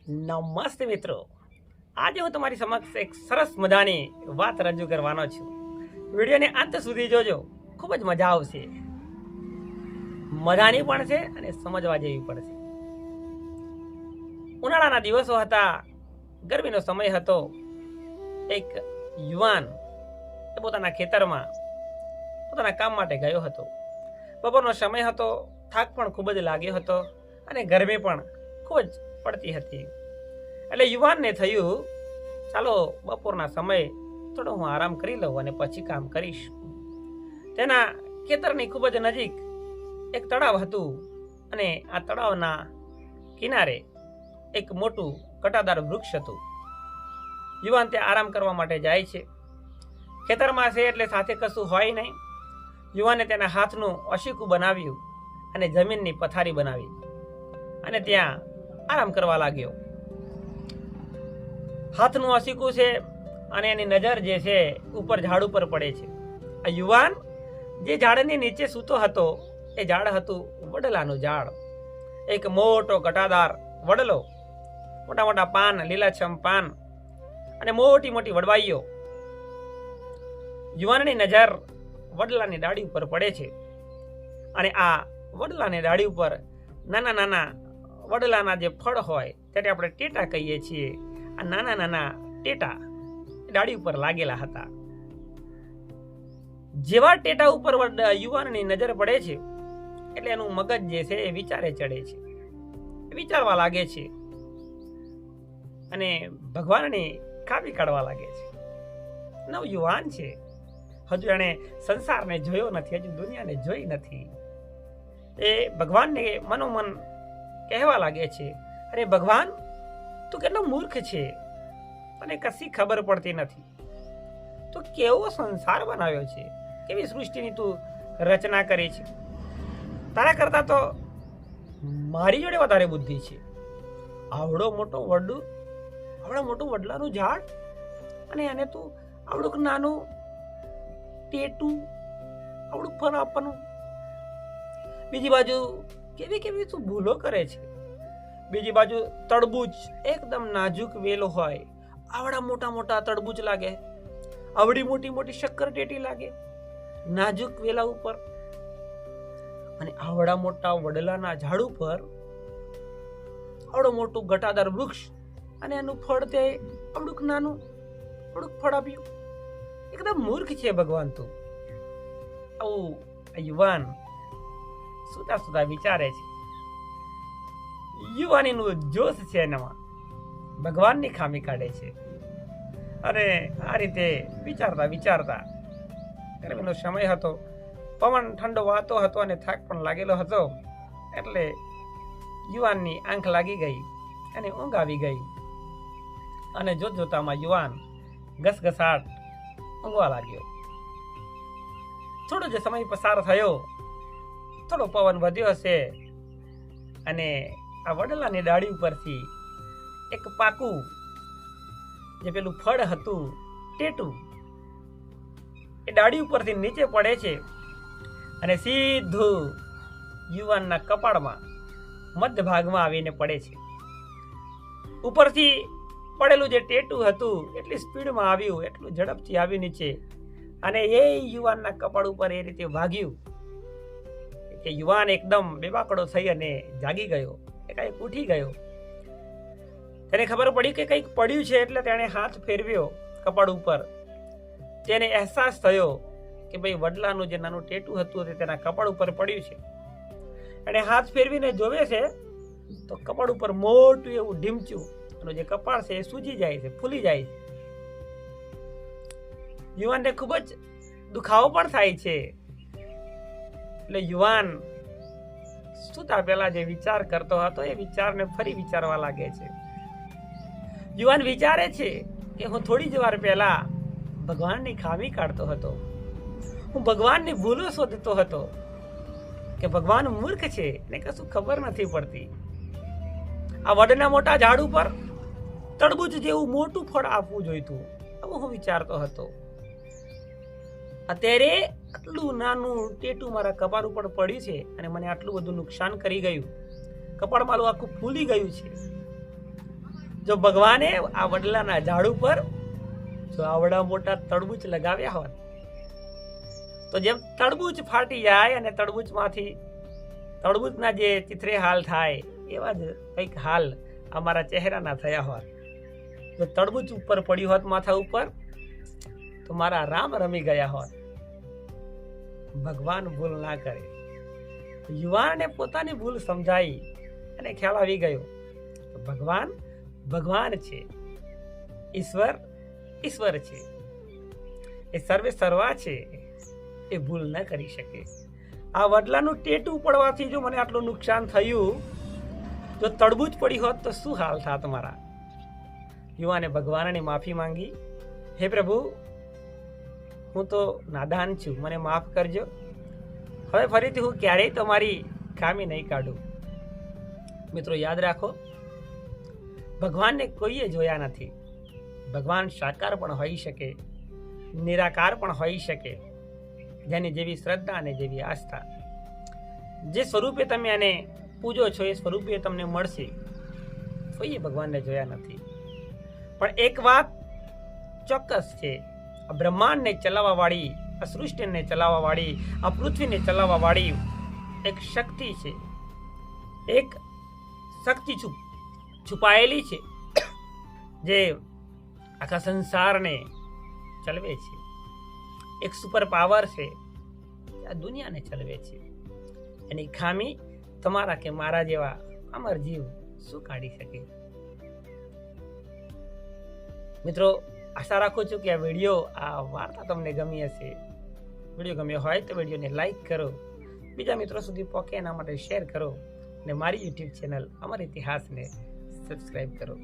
નમસ્તે મિત્રો, આજે હું તમારી સમક્ષ એક સરસ મજાની વાત રજૂ કરવાનો છું. વિડીયોને અંત સુધી જોજો, ખૂબ જ મજા આવશે. મજાની પણ છે અને સમજવા જેવી પણ છે. ઉનાળાના દિવસો હતા, ગરમીનો સમય હતો. એક યુવાન પોતાના ખેતરમાં પોતાના કામ માટે ગયો હતો. બપોરનો સમય હતો, થાક પણ ખૂબ જ લાગ્યો હતો અને ગરમી પણ ખૂબ જ પડતી હતી. એટલે યુવાનને થયું, ચાલો બપોરના સમયે થોડો હું આરામ કરી લઉં અને પછી કામ કરીશ. તેના ખેતરની ખૂબ જ નજીક એક તળાવ હતું અને આ તળાવના કિનારે એક મોટું કટાદાર વૃક્ષ હતું. યુવાન ત્યાં આરામ કરવા માટે જાય છે. ખેતરમાં છે એટલે સાથે કશું હોય નહીં. યુવાને તેના હાથનું અશીકું બનાવ્યું અને જમીનની પથારી બનાવી અને ત્યાં આરામ કરવા લાગ્યો. હાથનું અશીકું છે અને એની નજર જે છે ઉપર ઝાડ ઉપર પડે છે. આ યુવાન જે ઝાડની નીચે સૂતો હતો એ ઝાડ હતું વડલાનું ઝાડ. એક મોટો ઘટાદાર વડલો, મોટા મોટા પાન, લીલાછમ પાન અને મોટી મોટી વડવાઈઓ. યુવાનની નજર વડલાની ડાળી ઉપર પડે છે અને આ વડલાની ડાળી ઉપર નાના નાના વડલાના જે ફળ હોય ત્યારે આપણે ટેટા કહીએ છીએ. આ નાના નાના ટેટા ડાળી ઉપર લાગેલા હતા. જેવા ટેટા ઉપર યુવાનની નજર પડે છે એટલે એનું મગજ જે છે એ વિચારે ચડે છે, વિચારવા લાગે છે અને ભગવાનની કાપી કાઢવા લાગે છે. નવ યુવાન છે, હજુ એણે સંસારને જોયો નથી, હજુ દુનિયાને જોઈ નથી. એ ભગવાનને મનોમન કહેવા લાગે છે, અરે ભગવાન, તું કેટલો મૂર્ખ છે, તને કશી ખબર પડતી નથી. તું કેવો સંસાર બનાવ્યો છે, કેવી સૃષ્ટિની તું રચના કરી છે. તારા કરતા તો મારી જોડે વધારે બુદ્ધિ છે. આવડો મોટું વડલાનું ઝાડ અને એને તું આવડું નાનું ટેટું, આવડું ફળ આપવાનું. બીજી બાજુ કેવી કેવી તું ભૂલો કરે છે. બીજી બાજુ તરબૂચ એકદમ નાજુક વેલો હોય, આવડા મોટા મોટા તરબૂચ લાગે, આવડી મોટી મોટી શક્કર ટેટી લાગે નાજુક વેલા ઉપર. અને આવડા મોટા વડલાના ઝાડ ઉપર આવડું મોટું ઘટાદાર વૃક્ષ અને એનું ફળ તે આવડુંક નાનું આવડુંક ફળ આપ્યું. એકદમ મૂર્ખ છે ભગવાન તું. આવું યુવાન સુતા સુતા વિચારે છે. યુવાનીનું જોશ છે એનામાં, ભગવાનની ખામી કાઢે છે. અને આ રીતે વિચારતા વિચારતા ગરમીનો સમય હતો, પવન ઠંડો વાતો હતો અને થાક પણ લાગેલો હતો. એટલે યુવાનની આંખ લાગી ગઈ અને ઊંઘ આવી ગઈ. અને જોતામાં યુવાન ઘસઘસાટ ઊંઘવા લાગ્યો. થોડો જે સમય પસાર થયો, થોડો પવન વધ્યો હશે અને આ વડલાની ડાળી ઉપરથી એક પાકું જે પેલું ફળ હતું ટેટું એ ડાળી ઉપરથી નીચે પડે છે અને સીધું યુવાનના કપાળમાં મધ્ય ભાગમાં આવીને પડે છે. ઉપરથી પડેલું જે ટેટું હતું એટલી સ્પીડમાં આવ્યું, એટલું ઝડપથી આવ્યું નીચે અને એ યુવાનના કપાળ ઉપર એ રીતે વાગ્યું કે યુવાન એકદમ બેબાકડો થઈ અને જાગી ગયો, એકાએક ઉઠી ગયો. તેને ખબર પડી કે કંઈક પડ્યું છે એટલે તેણે હાથ ફેરવ્યો કપાળ ઉપર. તેને અહેસાસ થયો કે ભાઈ વડલાનું જે નાનું ટેટું હતું તે તેના કપાળ ઉપર પડ્યું છે. અને હાથ ફેરવીને જોવે છે તો કપાળ ઉપર મોટું એવું ઢીમચું જે કપાળ છે એ સૂજી જાય છે, ફૂલી જાય છે. યુવાનને ખૂબ જ દુખાવો પણ થાય છે. એટલે યુવાન સુતા પહેલા જે વિચાર કરતો હતો એ વિચારને ફરી વિચારવા લાગે છે. યુવાન વિચારે છે કે હું થોડી જ વાર પહેલા ભગવાનની ખામી કાઢતો હતો, હું ભગવાનની ભૂલો શોધતો હતો કે ભગવાન મૂર્ખ છે ને કશું ખબર નથી પડતી. આ વડના મોટા ઝાડ ઉપર તરબૂચ જેવું મોટું ફળ આપવું જોઈતું, આવું હું વિચારતો હતો. અત્યારે આટલું નાનું ટેટું મારા કપાળ ઉપર પડ્યું છે અને મને આટલું બધું નુકસાન કરી ગયું. કપાળ મારું આખું ફૂલી ગયું છે. જો ભગવાને આ વડલાના ઝાડ ઉપર જો આવડા મોટા તડબૂચ લગાવ્યા હોત તો જેમ તડબૂચ ફાટી જાય અને તડબૂચના જે ચિત્રે હાલ થાય એવા જ કંઈક હાલ અમારા ચહેરાના થયા હોત. જો તડબૂચ ઉપર પડ્યું હોત માથા ઉપર તો મારા રામ રમી ગયા હોત. ભગવાન ભૂલ ના કરે. યુવાનને પોતાની ભૂલ સમજાઈ અને ખ્યાલ આવી ગયો તો ભગવાન ભગવાન છે, ઈશ્વર છે, એ સર્વે સર્વા છે, એ ભૂલ ન કરી શકે. આ વડલાનું ટેટું પડવાથી જો મને આટલું નુકસાન થયું, જો તડબૂચ પડી હોત તો શું હાલ થાત મારા. યુવાને ભગવાનની માફી માંગી, હે પ્રભુ, હું તો નાદાન છું, મને માફ કરજો. હવે ફરીથી હું ક્યારેય તમારી ખામી નહીં કાઢું. મિત્રો યાદ રાખો, ભગવાનને કોઈએ જોયા નથી. ભગવાન સાકાર પણ હોઈ શકે, નિરાકાર પણ હોઈ શકે. જેની જેવી શ્રદ્ધા અને જેવી આસ્થા, જે સ્વરૂપે તમે એને પૂજો છો એ સ્વરૂપે તમને મળશે. કોઈએ ભગવાનને જોયા નથી. પણ એક વાત ચોક્કસ છે, આ બ્રહ્માંડને ચલાવવા વાળી, આ સૃષ્ટિને ચલાવવા વાળી, આ પૃથ્વીને ચલાવવા વાળી એક શક્તિ છે. એક શક્તિ છુપાયેલી છે જે આખા સંસારને ચલાવે છે. એક સુપર પાવર છે આ દુનિયાને ચલાવે છે. એની ખામી તમારા કે મારા જેવા અમર જીવ શું કાઢી શકે. મિત્રો આશા રાખું છું કે આ વિડીયો, આ વાર્તા તમને ગમી હશે. વિડીયો ગમ્યો હોય તો વિડીયોને લાઈક કરો, બીજા મિત્રો સુધી પહોંચે એના માટે શેર કરો અને મારી યુટ્યુબ ચેનલ અમર ઇતિહાસને સબસ્ક્રાઈબ કરો.